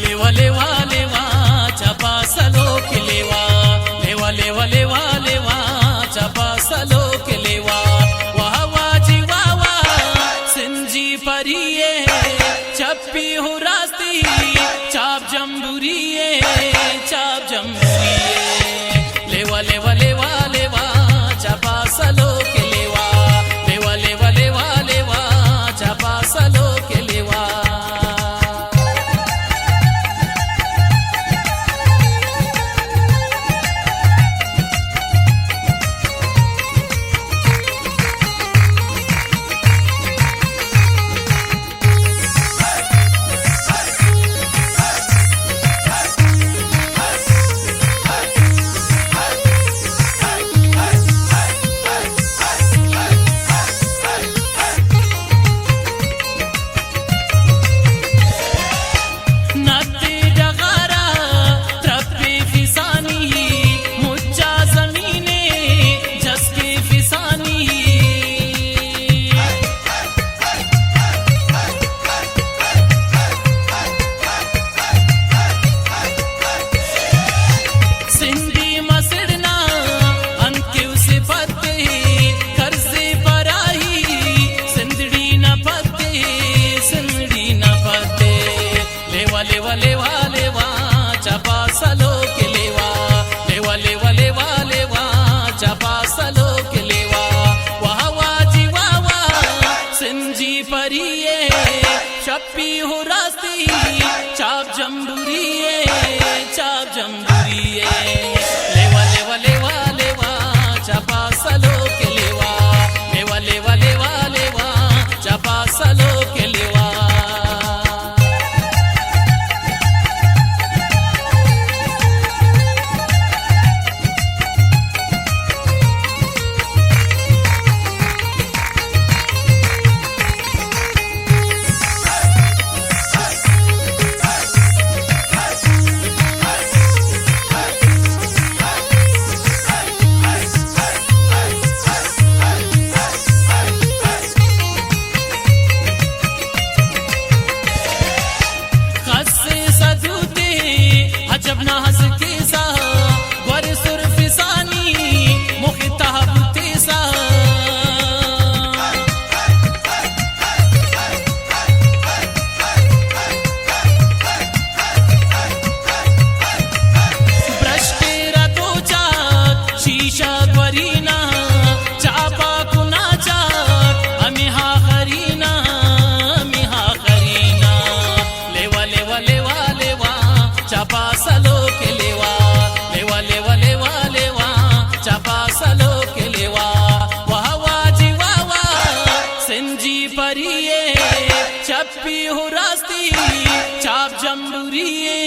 लेवा लेवा लेवा चापा सलो के लेवा लेवा लेवा लेवा लेवा चापा सलो के लेवा वाह वाजी वावा सिंजी परिये चप्पी हो रास्ती चाप जम्बुरिये चाप जम्बुरिये लेवा लेवा लेवा लेवा चापा सलो के लेवा लेवा लेवा लेवा लेवा चापा सलो के लेवा लेवा लेवा लेवा चापा सलो के लेवा लेवा लेवा लेवा लेवा चापा सलो के लेवा वाह वाजी वावा सिंजी परिये चप्पी हो रास्ती चाप जम्बुरिये चाप जम्बुरिये लेवा लेवा लेवा लेवा चापा सलो के लेवा लेवा लेवा लेवा लेवा चापा सलो के लेवा जब ना हंस के सा वर सुर फिसानी मुखता बुते सा भ्रष्टेरा तो चाक शीशा ग्वरीना चापा कुना चाक अमिहा खरीना अमिहा खरीना लेवा लेवा लेवा लेवा चापा सलो के लेवा लेवा लेवा लेवा लेवा चापा सलो के लेवा वाह वाजी वावा सिंजी परिये चप्पी हो रास्ती चाप जम्बुरिये